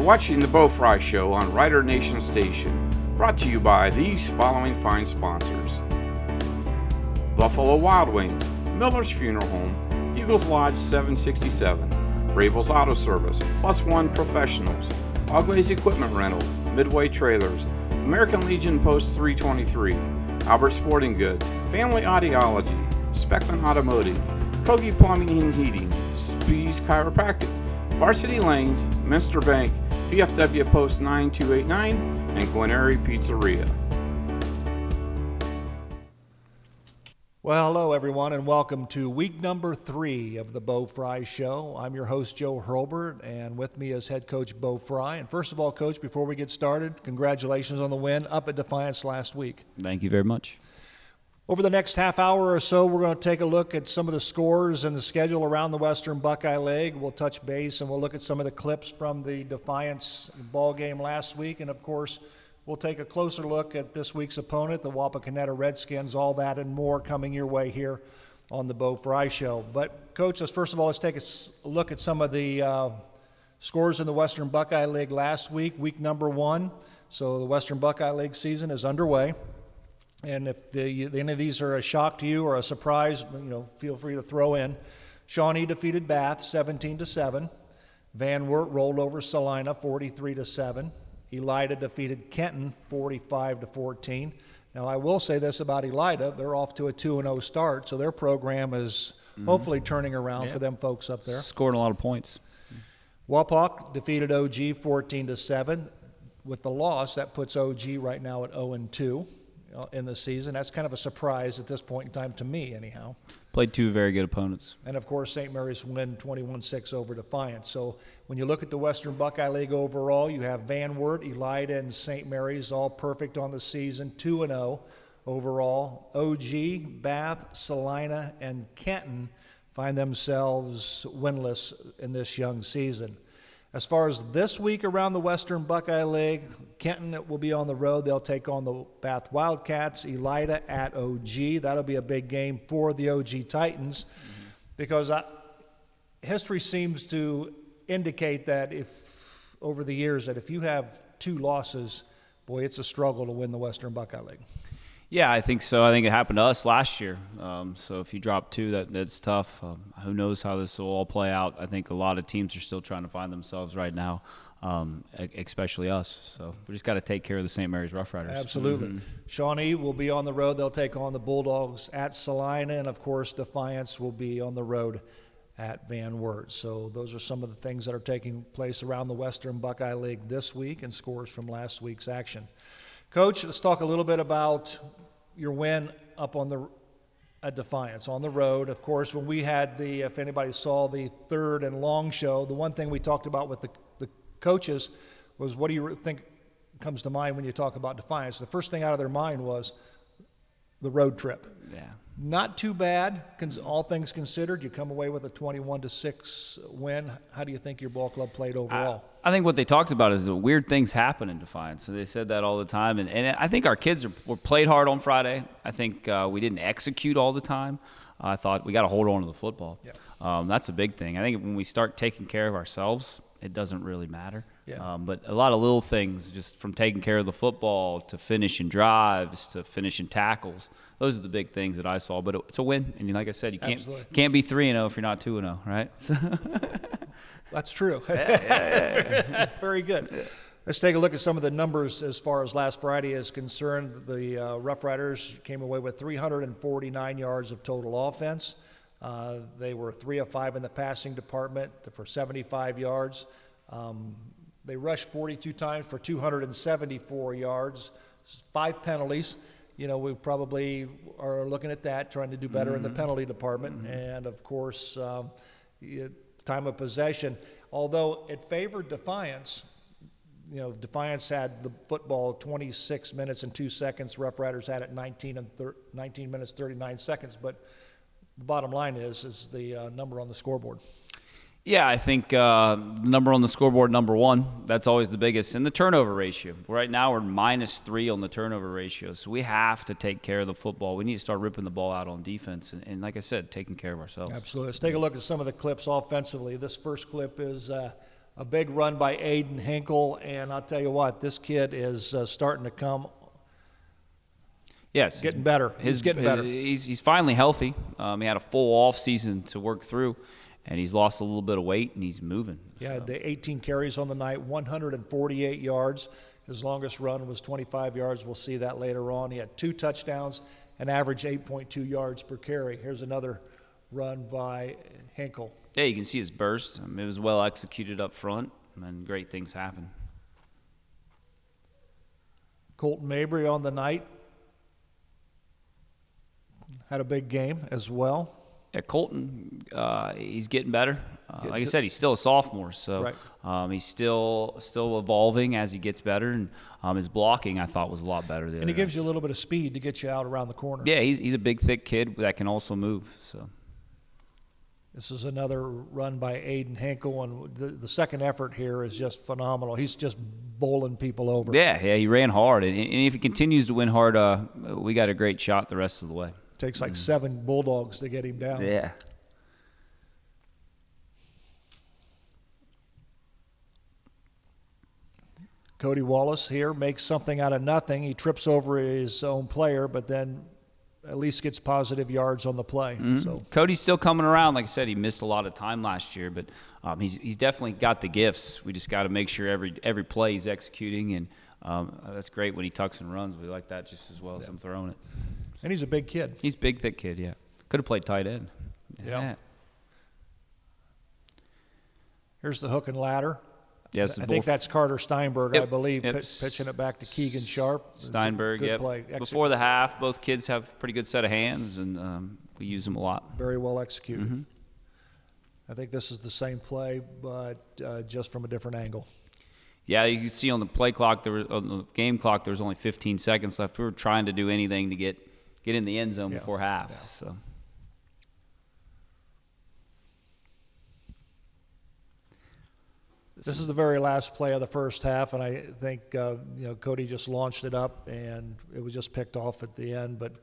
watching the Bo Frye Show on Rider Nation Station, brought to you by these following fine sponsors: Buffalo Wild Wings, Miller's Funeral Home, Eagles Lodge 767, Rabel's Auto Service, Plus One Professionals, Oglaze Equipment Rental, Midway Trailers, American Legion Post 323, Albert Sporting Goods, Family Audiology, Speckman Automotive, Kogi Plumbing and Heating, Spees Chiropractic, Varsity Lanes, Minster Bank, VFW Post 9289, and Guarneri Pizzeria. Well, hello everyone, and welcome to week number 3 of the Bo Frye Show. I'm your host, Joe Hurlburt, and with me is head coach Bo Frye. And first of all, Coach, before we get started, congratulations on the win up at Defiance last week. Thank you very much. Over the next half hour or so, we're going to take a look at some of the scores and the schedule around the Western Buckeye League. We'll touch base and we'll look at some of the clips from the Defiance ball game last week. And, of course, we'll take a closer look at this week's opponent, the Wapak Redskins, all that and more coming your way here on the Bo Frye Show. But, Coach, let's take a look at some of the scores in the Western Buckeye League last week, week number 1. So the Western Buckeye League season is underway. And if any of these are a shock to you or a surprise, feel free to throw in. Shawnee defeated Bath 17-7. Van Wert rolled over Salina 43-7. Elida defeated Kenton 45-14. Now, I will say this about Elida. They're off to a 2-0 start, so their program is hopefully turning around for them folks up there. Scoring a lot of points. Wapak defeated OG 14-7. With the loss, that puts OG right now at 0-2. In the season. That's kind of a surprise at this point in time to me, anyhow. Played 2 very good opponents. And, of course, St. Mary's win 21-6 over Defiance. So when you look at the Western Buckeye League overall, you have Van Wert, Elida, and St. Mary's all perfect on the season, 2-0 overall. OG, Bath, Salina, and Kenton find themselves winless in this young season. As far as this week around the Western Buckeye League, Kenton will be on the road. They'll take on the Bath Wildcats. Elida at OG. That'll be a big game for the OG Titans because history seems to indicate that if over the years that if you have 2 losses, boy, it's a struggle to win the Western Buckeye League. Yeah, I think so. I think it happened to us last year. So if you drop 2, that's tough. Who knows how this will all play out. I think a lot of teams are still trying to find themselves right now, especially us. So we just got to take care of the St. Mary's Rough Riders. Absolutely. Shawnee will be on the road. They'll take on the Bulldogs at Salina. And, of course, Defiance will be on the road at Van Wert. So those are some of the things that are taking place around the Western Buckeye League this week and scores from last week's action. Coach, let's talk a little bit about your win up at Defiance on the road. Of course, when we had if anybody saw the 3rd and long show, the one thing we talked about with the coaches was, what do you think comes to mind when you talk about Defiance? The first thing out of their mind was the road trip. Yeah. Not too bad, all things considered. You come away with a 21-6 win. How do you think your ball club played overall? I think what they talked about is that weird things happen in Defiance. So they said that all the time. And I think our kids were played hard on Friday. I think we didn't execute all the time. I thought we got to hold on to the football. Yeah. That's a big thing. I think when we start taking care of ourselves, it doesn't really matter. Yeah. But a lot of little things, just from taking care of the football to finishing drives to finishing tackles, those are the big things that I saw. But it's a win. And like I said, you can't be 3-0 if you're not 2-0, right? That's true. Yeah. Very good. Yeah. Let's take a look at some of the numbers as far as last Friday is concerned. The Rough Riders came away with 349 yards of total offense. They were 3 of 5 in the passing department for 75 yards. They rushed 42 times for 274 yards, 5 penalties. We probably are looking at that, trying to do better in the penalty department. And, of course, time of possession. Although it favored Defiance, Defiance had the football 26 minutes and 2 seconds. Rough Riders had it 19 minutes, 39 seconds. But the bottom line is the number on the scoreboard. Yeah, I think number on the scoreboard, number 1, that's always the biggest. And the turnover ratio. Right now we're -3 on the turnover ratio. So we have to take care of the football. We need to start ripping the ball out on defense. And like I said, taking care of ourselves. Absolutely. Let's take a look at some of the clips offensively. This first clip is a big run by Aiden Hinkle, and I'll tell you what, this kid is starting to come. Yes, getting better. He's getting better. He's finally healthy. He had a full off season to work through, and he's lost a little bit of weight, and he's moving. Yeah, the 18 carries on the night, 148 yards. His longest run was 25 yards. We'll see that later on. He had 2 touchdowns and averaged 8.2 yards per carry. Here's another run by Hinkle. Yeah, you can see his burst. It was well executed up front, and great things happen. Colton Mabry on the night had a big game as well. Yeah, Colton, he's getting better. Like I said, he's still a sophomore, so right. He's still evolving as he gets better. And his blocking, I thought, was a lot better. And he gives you a little bit of speed to get you out around the corner. Yeah, he's a big, thick kid that can also move. So this is another run by Aiden Hinkle, and the second effort here is just phenomenal. He's just bowling people over. Yeah, he ran hard, and if he continues to win hard, we got a great shot the rest of the way. Takes like 7 Bulldogs to get him down. Yeah. Cody Wallace here makes something out of nothing. He trips over his own player, but then at least gets positive yards on the play. Mm-hmm. So Cody's still coming around. Like I said, he missed a lot of time last year, but he's definitely got the gifts. We just got to make sure every play he's executing, and that's great when he tucks and runs. We like that just as well as him throwing it. And he's a big kid. He's a big, thick kid, yeah. Could have played tight end. Yeah. Here's the hook and ladder. Yes, I think that's Carter Steinberg, yep. I believe, Yep. pitching it back to Keegan Sharp. Steinberg, good yep. play. Before the half, both kids have a pretty good set of hands, and we use them a lot. Very well executed. Mm-hmm. I think this is the same play, but just from a different angle. Yeah, you can see on the play clock, on the game clock, there was only 15 seconds left. We were trying to do anything to get in the end zone before half. Yeah. So. This is the very last play of the first half, and I think Cody just launched it up, and it was just picked off at the end. But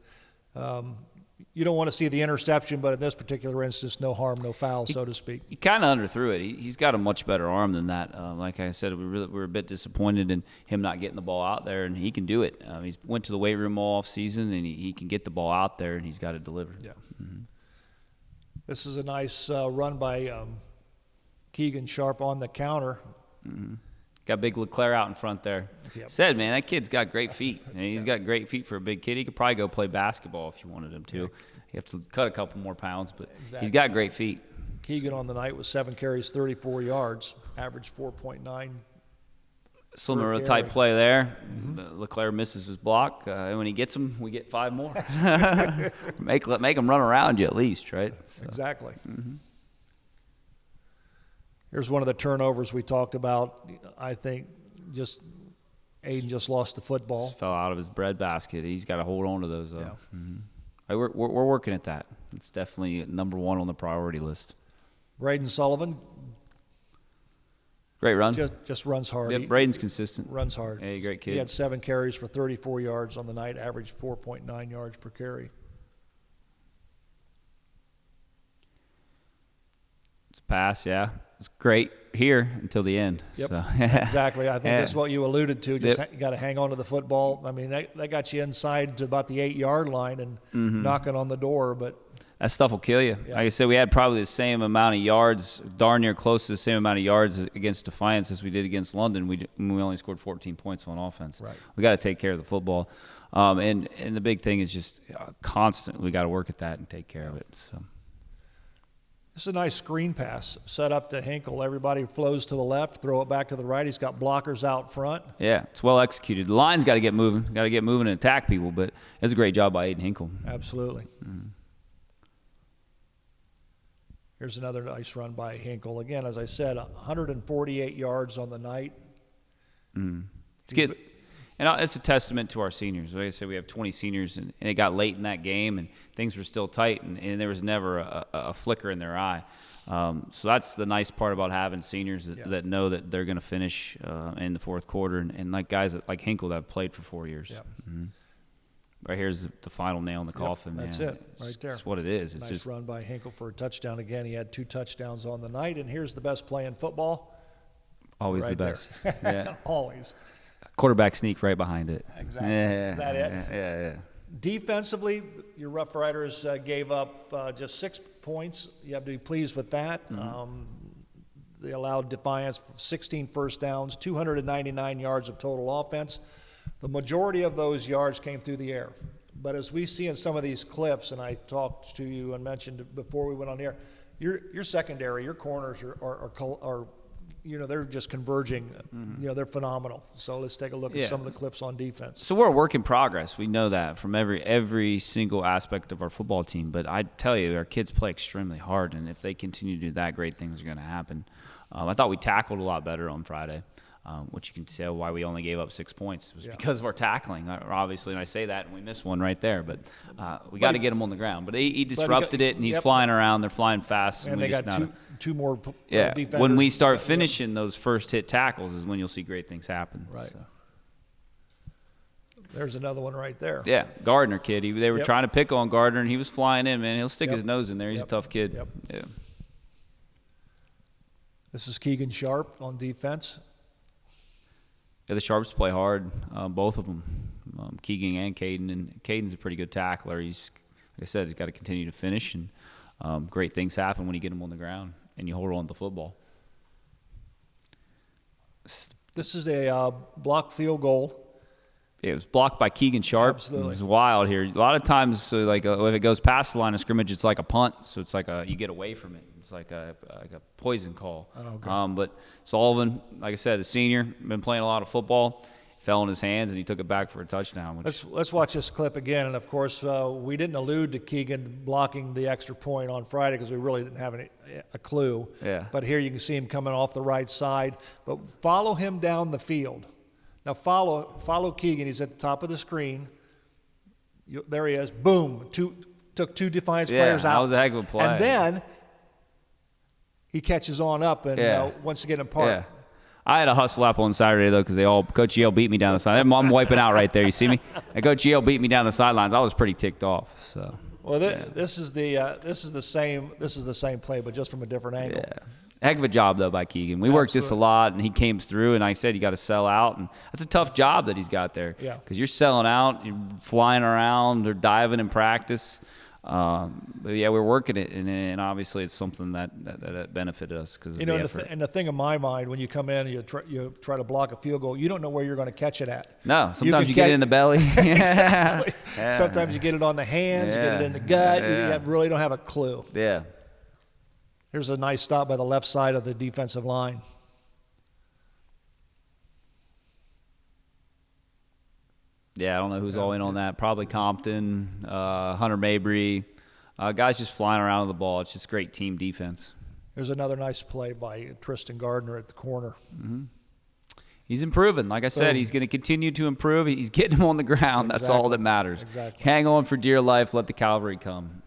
you don't want to see the interception, but in this particular instance, no harm, no foul, so to speak. He kind of underthrew it. He's got a much better arm than that. Like I said, we're a bit disappointed in him not getting the ball out there, and he can do it. He went to the weight room all off season, and he can get the ball out there, and he's got it delivered. Yeah. Mm-hmm. This is a nice run by Keegan Sharp on the counter. Mm-hmm. Got big LeClaire out in front there. Yep. Said, man, that kid's got great feet. And he's got great feet for a big kid. He could probably go play basketball if you wanted him to. You have to cut a couple more pounds, but he's got great feet. Keegan on the night with 7 carries, 34 yards, average 4.9. Similar type play there. Mm-hmm. LeClaire misses his block. And when he gets them, we get 5 more. make them run around you at least, right? So. Exactly. Mm-hmm. Here's one of the turnovers we talked about. I think Aiden just lost the football. Just fell out of his breadbasket. He's got to hold on to those, though. Yeah. Mm-hmm. We're working at that. It's definitely number 1 on the priority list. Braden Sullivan. Great run. Just runs hard. Yep, Braden's consistent. Runs hard. Hey, great kid. He had 7 carries for 34 yards on the night, averaged 4.9 yards per carry. It's a pass, yeah. It's great here until the end. Yep, so. Exactly. I think that's what you alluded to. Just Yep. you got to hang on to the football. I mean, that got you inside to about the 8-yard line and knocking on the door. But that stuff will kill you. Yeah. Like I said, we had probably the same amount of yards, darn near close to the same amount of yards against Defiance as we did against London. We only scored 14 points on offense. Right. We got to take care of the football. And the big thing is just constant. We got to work at that and take care of it. So. This is a nice screen pass set up to Hinkle. Everybody flows to the left, throw it back to the right. He's got blockers out front. Yeah, it's well executed. The line's got to get moving. Got to get moving and attack people, but it's a great job by Aiden Hinkle. Absolutely. Here's another nice run by Hinkle. Again, as I said, 148 yards on the night. It's good. And it's a testament to our seniors. Like I said, we have 20 seniors, and it got late in that game, and things were still tight, and there was never a flicker in their eye. So that's the nice part about having seniors that know that they're going to finish in the fourth quarter, and like guys like Hinkle that have played for 4 years. Yep. Right here's the final nail in the coffin. That's man. it, right there. That's what it is. It's Nice just run by Hinkle for a touchdown again. He had 2 touchdowns on the night, and here's the best play in football. Always right the best. there. Yeah. Always. Quarterback sneak right behind it. Exactly. Yeah, Is that it? Yeah. Defensively, your Rough Riders gave up just 6 points. You have to be pleased with that. They allowed Defiance 16 first downs, 299 yards of total offense. The majority of those yards came through the air. But as we see in some of these clips, and I talked to you and mentioned it before we went on air, your secondary, your corners are they're just converging. They're phenomenal. So let's take a look at some of the clips on defense. So we're a work in progress. We know that from every single aspect of our football team. But I tell you, our kids play extremely hard, and if they continue to do that, great things are going to happen. I thought we tackled a lot better on Friday, which you can tell why we only gave up 6 points. It was because of our tackling, obviously, and I say that, and we missed one right there. But we got to get him on the ground. But he disrupted it, and he's flying around. They're flying fast. And we they just got two more defenders. When we start finishing those first hit tackles is when you'll see great things happen. Right. So. There's another one right there. Yeah, Gardner kid. They were trying to pick on Gardner, and he was flying in, man. He'll stick his nose in there. He's a tough kid. Yep. Yeah. This is Keegan Sharp on defense. Yeah, the Sharps play hard, both of them, Keegan and Caden. And Caden's a pretty good tackler. He's, like I said, he's got to continue to finish, and great things happen when you get him on the ground and you hold on to the football. This is a block field goal. It was blocked by Keegan Sharp. Absolutely. It was wild here. A lot of times, if it goes past the line of scrimmage, it's like a punt. So it's like you get away from it. It's like a poison call. Oh, okay. But Sullivan, like I said, a senior, been playing a lot of football. Fell in his hands, and he took it back for a touchdown. Let's watch this clip again. And, of course, we didn't allude to Keegan blocking the extra point on Friday because we really didn't have a clue. Yeah. But here you can see him coming off the right side. But follow him down the field. Now follow Keegan. He's at the top of the screen. There he is. Boom. Took two Defiance players out. That was a heck of a play. And then he catches on up and wants to get him apart. Yeah. I had a hustle up on Saturday, though, because Coach Yale beat me down the sideline. I'm wiping out right there. You see me? And Coach Yale beat me down the sidelines. I was pretty ticked off. So. Well, this is the same play, but just from a different angle. Yeah. Heck of a job, though, by Keegan. We worked this a lot, and he came through, and I said you got to sell out. And that's a tough job that he's got there. Yeah. Because you're selling out, you're flying around, or diving in practice. But, yeah, we're working it, and obviously it's something that benefited us because of the effort. And the thing in my mind, when you come in and you try to block a field goal, you don't know where you're going to catch it at. No, sometimes you get it in the belly. Exactly. Yeah. Sometimes you get it on the hands, you get it in the gut. Yeah. You really don't have a clue. Yeah. Here's a nice stop by the left side of the defensive line. Yeah, I don't know who's all in on that. Probably Compton, Hunter Mabry. Guys just flying around with the ball. It's just great team defense. There's another nice play by Tristan Gardner at the corner. Mm-hmm. He's improving. Like I said, he's going to continue to improve. He's getting him on the ground. That's all that matters. Exactly. Hang on for dear life. Let the cavalry come,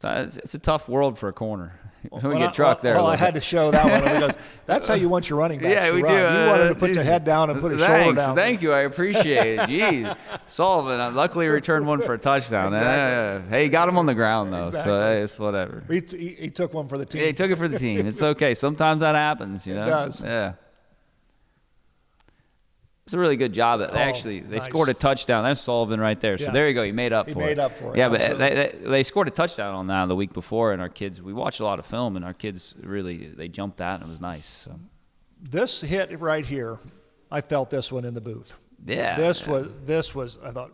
It's a tough world for a corner. We get trucked there. I had to show that one because that's how you want your running backs to run. You want him to put your head down and put his shoulder down. Thank you. I appreciate it. Geez. Sullivan, luckily returned one for a touchdown. Exactly. Hey, he got him on the ground, though, exactly. so hey, it's whatever. He took one for the team. Yeah, he took it for the team. It's okay. Sometimes that happens, It does. Yeah. It's a really good job. They nice. scored a touchdown. That's Sullivan right there. So there you go. He made up for it. He made up for it. Yeah, absolutely. but they scored a touchdown on that the week before, and our kids, we watched a lot of film, and our kids really, they jumped that, and it was nice. So. This hit right here, I felt this one in the booth. Yeah. This was, I thought,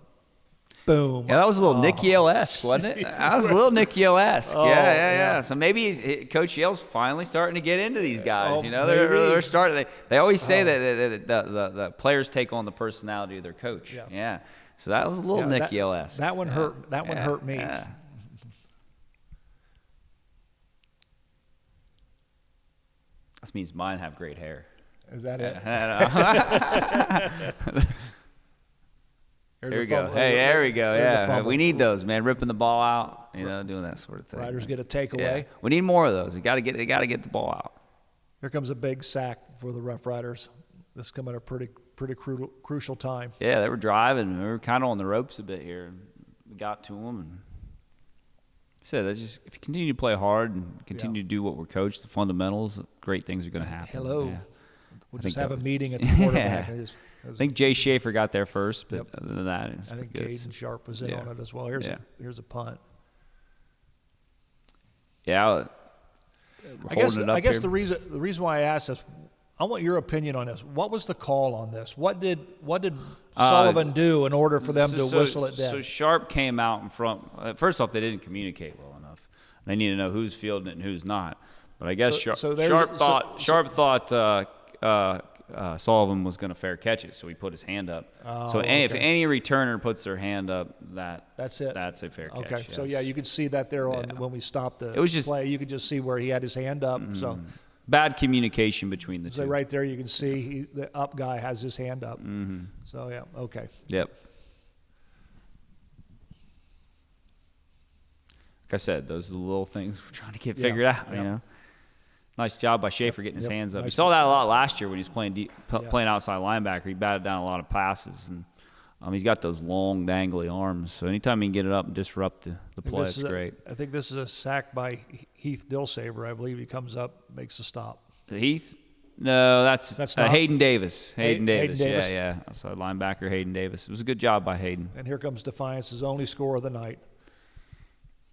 boom. Yeah, that was a little Nick Yale-esque, wasn't it? That was a little Nick Yale-esque. Yeah. So maybe Coach Yale's finally starting to get into these guys. They're starting. They always say that the players take on the personality of their coach. Yeah. So that was a little Nick Yale-esque. That one hurt. That one hurt me. Yeah. That means mine have great hair. Is that it? There we go. Hey, there we go. Yeah, we need those, man. Ripping the ball out, doing that sort of thing. Riders get a takeaway. Yeah. We need more of those. They got to get the ball out. Here comes a big sack for the Rough Riders. This is coming at a pretty crucial time. Yeah, they were driving. We were kind of on the ropes a bit here. We got to them. And said, that's just if you continue to play hard and continue to do what we're coached, the fundamentals, great things are going to happen. Hello. Yeah. We'll just have a meeting at the quarterback. I think Jay Schaefer got there first, but other than that, it's I think good. Caden Sharp was in on it as well. Here's a punt. Yeah. I guess the reason why I asked this, I want your opinion on this. What was the call on this? What did Sullivan do in order for them to whistle it dead? So Sharp came out in front. First off, they didn't communicate well enough. They need to know who's fielding it and who's not. But I guess Sharp thought Sullivan was going to fair catch it, so he put his hand up. If any returner puts their hand up, that's it. That's a fair catch. Okay, so you could see that there when we stopped the play. You could just see where he had his hand up. Mm-hmm. So bad communication between the two. So right there, you can see the up guy has his hand up. Mm-hmm. So okay. Yep. Like I said, those are the little things we're trying to get figured out. You know. Nice job by Schaefer getting his hands up. Nice. You saw that a lot last year when he was playing playing outside linebacker. He batted down a lot of passes, and he's got those long, dangly arms. So anytime he can get it up and disrupt the play, it's great. I think this is a sack by Heath Dillsaver. I believe he comes up, makes a stop. Heath? No, that's Hayden Davis. Hayden Davis. Yeah. Outside linebacker Hayden Davis. It was a good job by Hayden. And here comes Defiance's only score of the night.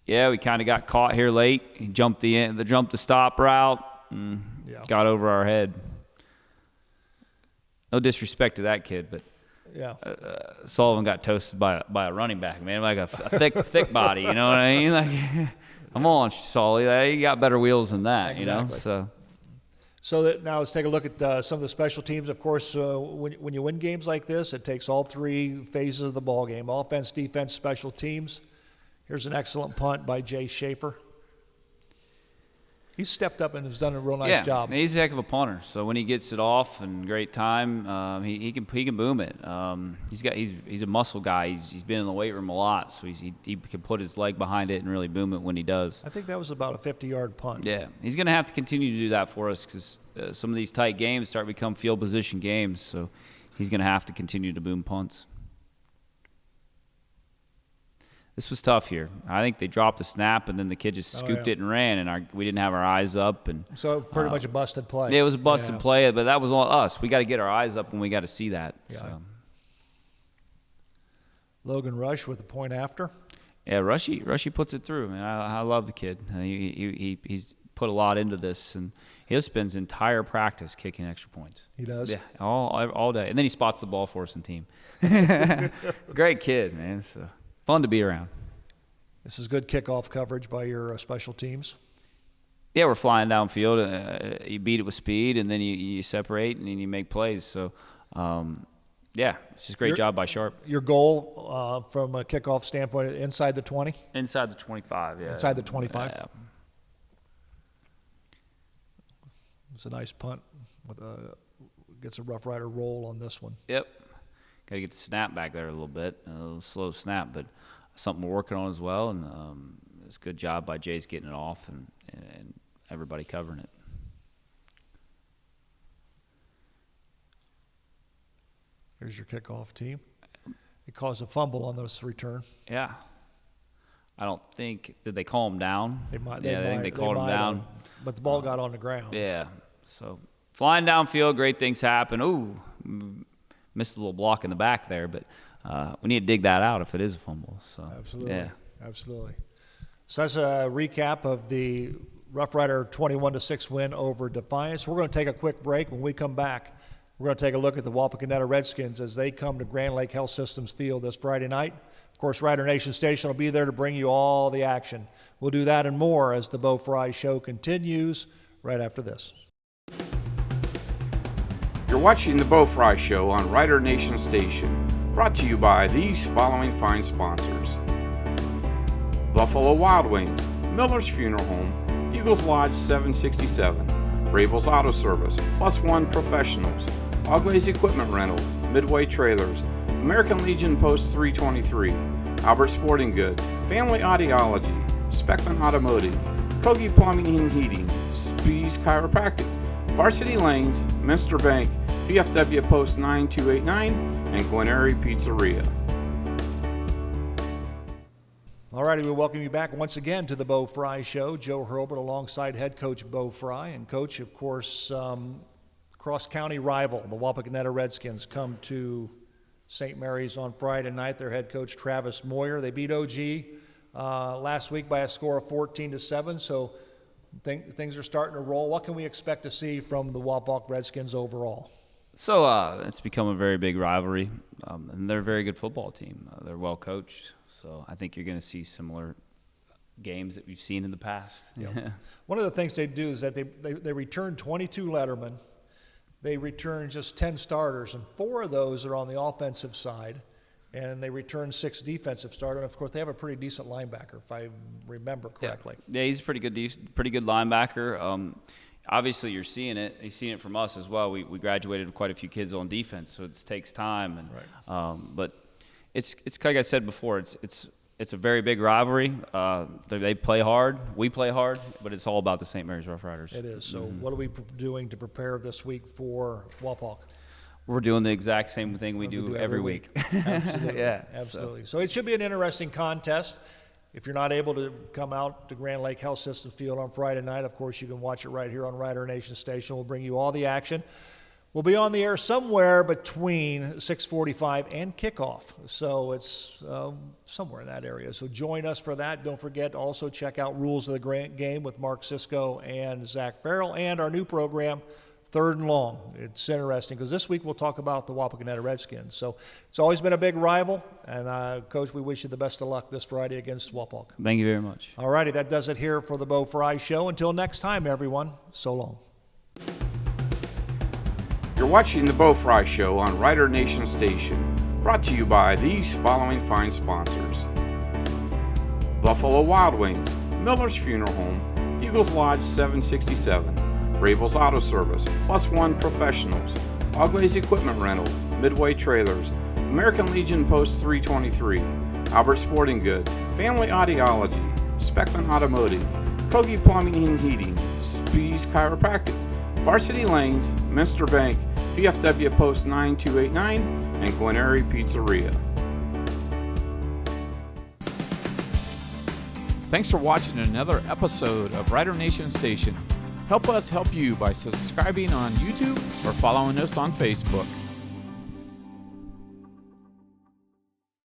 Yeah, we kind of got caught here late. He jumped the stop route. Got over our head. No disrespect to that kid, but Sullivan got toasted by a running back, man, like a thick body. You know what I mean? Like, come on, Sully, you got better wheels than that. Exactly. You know. So now let's take a look at some of the special teams. Of course, when you win games like this, it takes all three phases of the ball game: offense, defense, special teams. Here's an excellent punt by Jay Schaefer. He's stepped up and has done a real nice job. He's a heck of a punter. So when he gets it off and great time, he can boom it. He's a muscle guy. He's been in the weight room a lot, so he can put his leg behind it and really boom it when he does. I think that was about a 50-yard punt. Yeah, he's going to have to continue to do that for us because some of these tight games start to become field position games. So he's going to have to continue to boom punts. This was tough here. I think they dropped the snap, and then the kid just scooped it and ran, and we didn't have our eyes up. And so pretty much a busted play. Yeah, it was a busted play, but that was all us. We got to get our eyes up, and we got to see that. Yeah. So. Logan Rush with the point after. Yeah, Rushy puts it through, man. I love the kid. He's put a lot into this, and he spends entire practice kicking extra points. He does? Yeah, all day. And then he spots the ball for us in team. Great kid, man. So. Fun to be around. This is good kickoff coverage by your special teams. Yeah, we're flying downfield. You beat it with speed, and then you separate, and then you make plays. So, it's just a great job by Sharp. Your goal from a kickoff standpoint, inside the 20? Inside the 25, yeah. Inside the 25? Yeah. It's a nice punt. Gets a Rough Rider roll on this one. Yep. Got to get the snap back there a little bit, a little slow snap, but something we're working on as well. And it's a good job by Jay's getting it off and everybody covering it. Here's your kickoff team. It caused a fumble on this return. Yeah. I don't think – did they call him down? I think they called him down. But the ball got on the ground. Yeah. So flying downfield, great things happen. Ooh. Missed a little block in the back there, but we need to dig that out if it is a fumble. So Absolutely. So that's a recap of the Rough Rider 21-6 win over Defiance. We're going to take a quick break. When we come back, we're going to take a look at the Wapak Redskins as they come to Grand Lake Health Systems Field this Friday night. Of course, Rider Nation Station will be there to bring you all the action. We'll do that and more as the Bo Frye Show continues right after this. You're watching the Bo Frye Show on Rider Nation Station, brought to you by these following fine sponsors: Buffalo Wild Wings, Miller's Funeral Home, Eagles Lodge 767, Rabel's Auto Service, Plus One Professionals, Ugly's Equipment Rental, Midway Trailers, American Legion Post 323, Albert Sporting Goods, Family Audiology, Speckman Automotive, Kogi Plumbing and Heating, Spees Chiropractic, Varsity Lanes, Minster Bank, VFW Post 9289, and Gwinneri Pizzeria. All righty, we welcome you back once again to the Bo Frye Show. Joe Hurlburt alongside head coach Bo Frye. And coach, of course, cross-county rival, the Wapak Redskins, come to St. Mary's on Friday night. Their head coach Travis Moyer. They beat OG last week by a score of 14-7, so things are starting to roll. What can we expect to see from the Wapak Redskins overall? So it's become a very big rivalry, and they're a very good football team. They're well coached, so I think you're going to see similar games that we've seen in the past. Yep. One of the things they do is that they return 22 lettermen. They return just 10 starters, and 4 of those are on the offensive side, and they return 6 defensive starters. And of course, they have a pretty decent linebacker, if I remember correctly. Yeah, he's a pretty good linebacker. Obviously, you're seeing it. You're seeing it from us as well. We graduated quite a few kids on defense, so it takes time. And right. But it's like I said before. It's a very big rivalry. They play hard. We play hard, but it's all about the St. Mary's Rough Riders. It is. So what are we doing to prepare this week for Wapak? We're doing the exact same thing we do every week. Absolutely. Yeah. Absolutely. So it should be an interesting contest. If you're not able to come out to Grand Lake Health System Field on Friday night, of course, you can watch it right here on Rider Nation Station. We'll bring you all the action. We'll be on the air somewhere between 6:45 and kickoff, so it's somewhere in that area. So join us for that. Don't forget to also check out Rules of the Game with Mark Cisco and Zach Farrell, and our new program, Third and Long. It's interesting because this week we'll talk about the Wapak Redskins. So it's always been a big rival, and Coach, we wish you the best of luck this Friday against Wapak. Thank you very much. All righty, that does it here for the Bo Frye Show. Until next time, everyone, so long. You're watching the Bo Frye Show on Rider Nation Station, brought to you by these following fine sponsors: Buffalo Wild Wings, Miller's Funeral Home, Eagles Lodge 767, Rabel's Auto Service, Plus One Professionals, Oglaze Equipment Rental, Midway Trailers, American Legion Post 323, Albert Sporting Goods, Family Audiology, Speckman Automotive, Kogi Plumbing and Heating, Spees Chiropractic, Varsity Lanes, Minster Bank, VFW Post 9289, and Gwinneri Pizzeria. Thanks for watching another episode of Rider Nation Station. Help us help you by subscribing on YouTube or following us on Facebook.